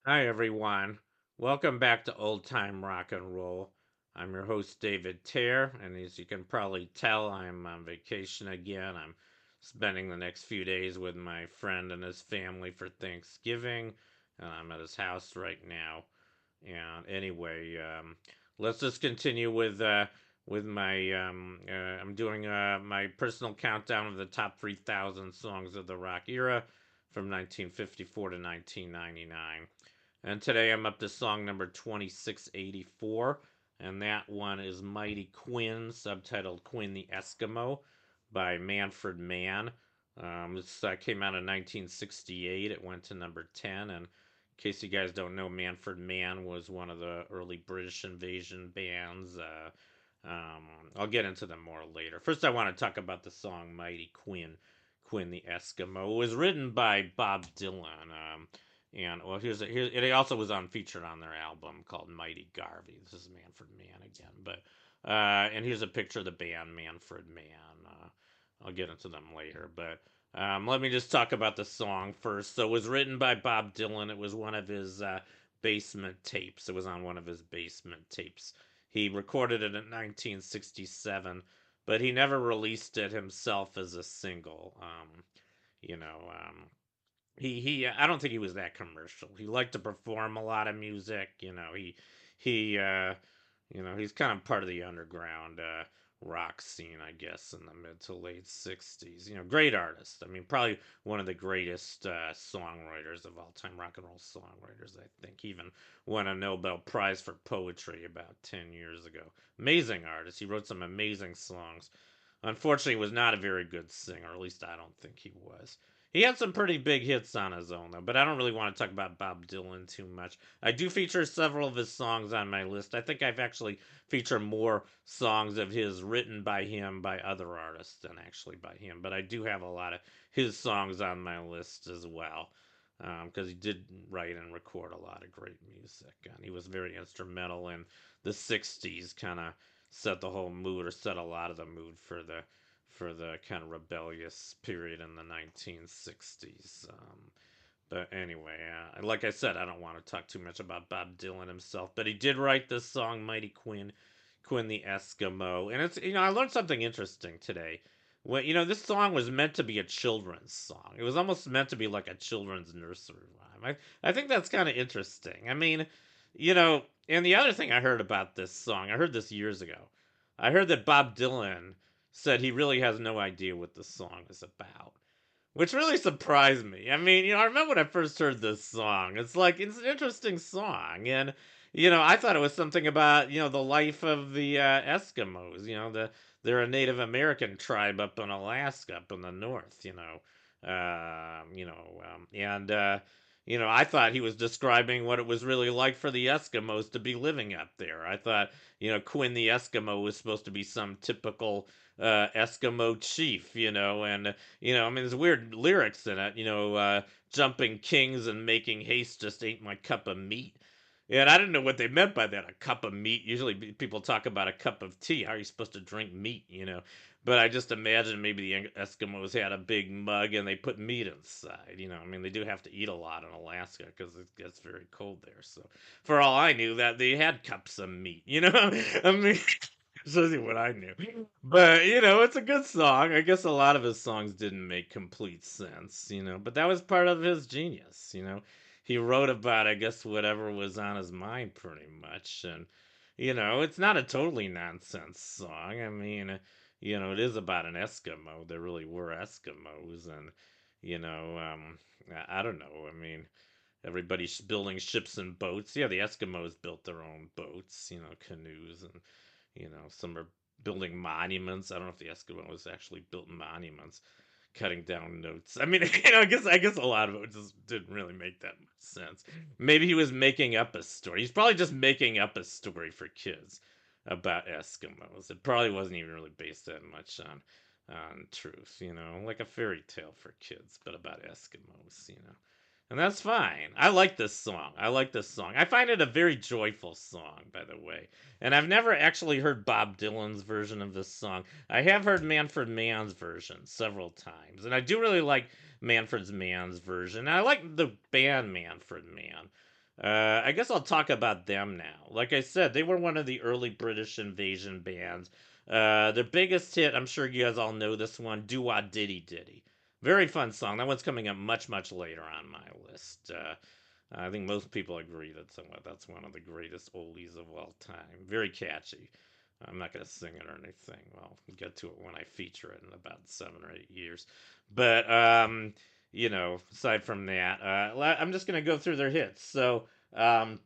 Hi, everyone. Welcome back to Old Time Rock and Roll. I'm your host, David Tare, and as you can probably tell, I'm on vacation again. I'm spending the next few days with my friend and his family for Thanksgiving, and I'm at his house right now. And anyway, let's just continue with my. I'm doing my personal countdown of the top 3,000 songs of the rock era from 1954 to 1999. And today I'm up to song number 2684, and that one is Mighty Quinn, subtitled Quinn the Eskimo by Manfred Mann. This came out in 1968. It went to number 10. And in case you guys don't know, Manfred Mann was one of the early British invasion bands. I'll get into them more later. First, I want to talk about the song Mighty Quinn, Quinn the Eskimo. It was written by Bob Dylan. And well, it also was on featured on their album called Mighty Garvey. This is Manfred Mann again, but and here's a picture of the band Manfred Mann. I'll get into them later, but let me just talk about the song first. So it was written by Bob Dylan. It was one of his basement tapes. It was on one of his basement tapes. He recorded it in 1967, but he never released it himself as a single. You know, he I don't think he was that commercial. He liked to perform a lot of music. He he's kind of part of the underground rock scene, I guess, in the mid to late '60s. Great artist. I mean, probably one of the greatest songwriters of all time, rock and roll songwriters. I think he even won a Nobel Prize for poetry about 10 years ago. Amazing artist. He wrote some amazing songs. Unfortunately, was not a very good singer. At least I don't think he was. He had some pretty big hits on his own, though, but I don't really want to talk about Bob Dylan too much. I do feature several of his songs on my list. I think I've actually featured more songs of his written by him by other artists than actually by him, but I do have a lot of his songs on my list as well. Because he did write and record a lot of great music, and he was very instrumental in the '60s. Kind of set the whole mood, or set a lot of the mood for the kind of rebellious period in the 1960s. But anyway, like I said, I don't want to talk too much about Bob Dylan himself, but he did write this song, Mighty Quinn, Quinn the Eskimo. And I learned something interesting today. This song was meant to be a children's song. It was almost meant to be like a children's nursery rhyme. I think that's kind of interesting. I mean, and the other thing I heard about this song, I heard this years ago. I heard that Bob Dylan said he really has no idea what the song is about, which really surprised me. I mean, I remember when I first heard this song. It's an interesting song, and I thought it was something about the life of the Eskimos. They're a Native American tribe up in Alaska, up in the north. And I thought he was describing what it was really like for the Eskimos to be living up there. I thought Quinn the Eskimo was supposed to be some typical Eskimo chief, and I mean, there's weird lyrics in it, jumping kings and making haste just ain't my cup of meat. And I didn't know what they meant by that, a cup of meat. Usually people talk about a cup of tea. How are you supposed to drink meat? But I just imagine maybe the Eskimos had a big mug and they put meat inside. I mean, they do have to eat a lot in Alaska because it gets very cold there. So, for all I knew, that they had cups of meat. I mean, shows you what I knew. But it's a good song. I guess a lot of his songs didn't make complete sense. But that was part of his genius. He wrote about, I guess, whatever was on his mind pretty much. And it's not a totally nonsense song. I mean, it is about an Eskimo. There really were Eskimos, and I don't know. I mean, everybody's building ships and boats. Yeah, the Eskimos built their own boats, canoes, and some are building monuments. I don't know if the Eskimos actually built monuments, cutting down notes. I mean, I guess a lot of it just didn't really make that much sense. Maybe he was making up a story. He's probably just making up a story for kids about Eskimos. It probably wasn't even really based that much on truth. Like a fairy tale for kids, but about Eskimos. And that's fine. I like this song. I like this song. I find it a very joyful song, by the way. And I've never actually heard Bob Dylan's version of this song. I have heard Manfred Mann's version several times. And I do really like Manfred Mann's version. I like the band Manfred Mann. I guess I'll talk about them now. Like I said, they were one of the early British invasion bands. Their biggest hit, I'm sure you guys all know this one, "Do Wah Diddy Diddy." Very fun song. That one's coming up much, much later on my list. I think most people agree that that's one of the greatest oldies of all time. Very catchy. I'm not going to sing it or anything. Well, we'll get to it when I feature it in about 7 or 8 years. But aside from that, I'm just going to go through their hits. So, um,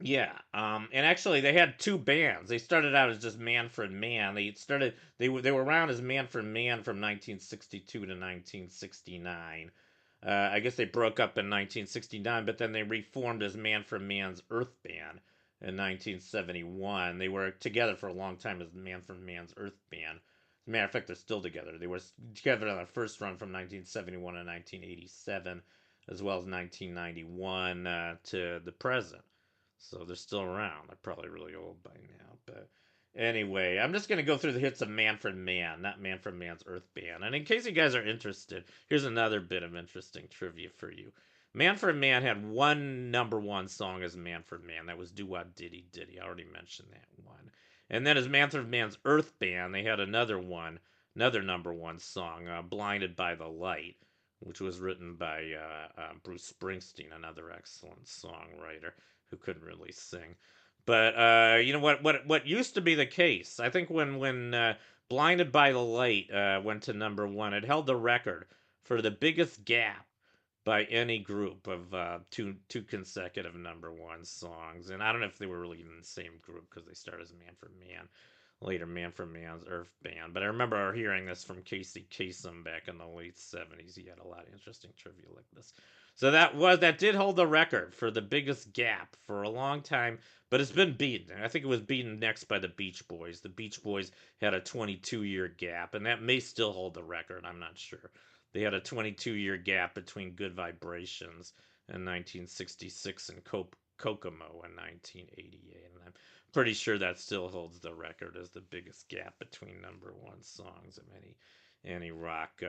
yeah, and actually they had two bands. They started out as just Manfred Mann. They were around as Manfred Mann from 1962 to 1969. I guess they broke up in 1969, but then they reformed as Manfred Mann's Earth Band in 1971. They were together for a long time as Manfred Mann's Earth Band. As a matter of fact, they're still together. They were together on their first run from 1971 to 1987, as well as 1991 to the present. So they're still around. They're probably really old by now. But anyway, I'm just going to go through the hits of Manfred Mann, not Manfred Mann's Earth Band. And in case you guys are interested, here's another bit of interesting trivia for you. Manfred Mann had one number one song as Manfred Mann. That was "Do Wah Diddy Diddy." I already mentioned that one. And then as Manfred Mann's Earth Band, they had another one, another number one song, "Blinded by the Light," which was written by Bruce Springsteen, another excellent songwriter who couldn't really sing. But you know what used to be the case? I think when "Blinded by the Light" went to number one, it held the record for the biggest gap by any group of two consecutive number one songs. And I don't know if they were really even the same group because they started as Manfred Mann, later Manfred Mann's Earth Band. But I remember hearing this from Casey Kasem back in the late '70s. He had a lot of interesting trivia like this. So that did hold the record for the biggest gap for a long time, but it's been beaten. I think it was beaten next by the Beach Boys. The Beach Boys had a 22-year gap, and that may still hold the record. I'm not sure. They had a 22-year gap between Good Vibrations in 1966 and Kokomo in 1988, and I'm pretty sure that still holds the record as the biggest gap between number one songs of any rock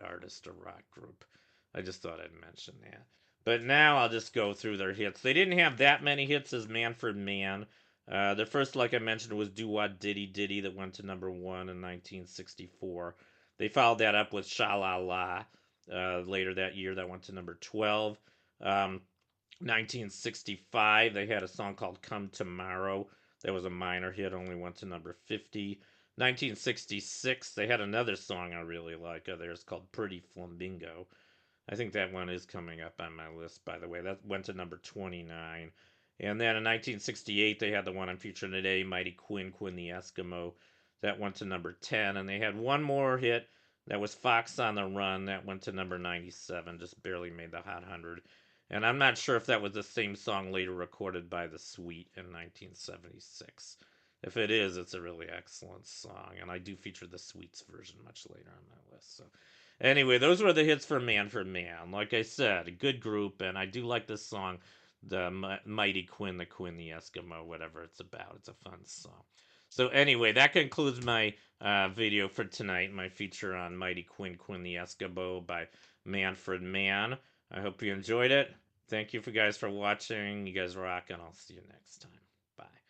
artist or rock group. I just thought I'd mention that. But now I'll just go through their hits. They didn't have that many hits as Manfred Mann. Their first, like I mentioned, was "Do Wah Diddy Diddy" that went to number one in 1964. They followed that up with "Sha La La" later that year. That went to number 12. 1965, they had a song called "Come Tomorrow." That was a minor hit, only went to number 50. 1966, they had another song I really like of theirs called "Pretty Flamingo." I think that one is coming up on my list, by the way. That went to number 29. And then in 1968, they had the one I'm featuring today, "Mighty Quinn, Quinn the Eskimo." That went to number 10. And they had one more hit. That was "Fox on the Run." That went to number 97, just barely made the Hot 100. And I'm not sure if that was the same song later recorded by The Sweet in 1976. If it is, it's a really excellent song. And I do feature The Sweet's version much later on my list. So anyway, those were the hits for Manfred Mann. Like I said, a good group, and I do like this song, the Mighty Quinn, the Quinn the Eskimo, whatever it's about. It's a fun song. So anyway, that concludes my video for tonight. My feature on Mighty Quinn, Quinn the Eskimo by Manfred Mann. I hope you enjoyed it. Thank you for guys for watching. You guys rock, and I'll see you next time. Bye.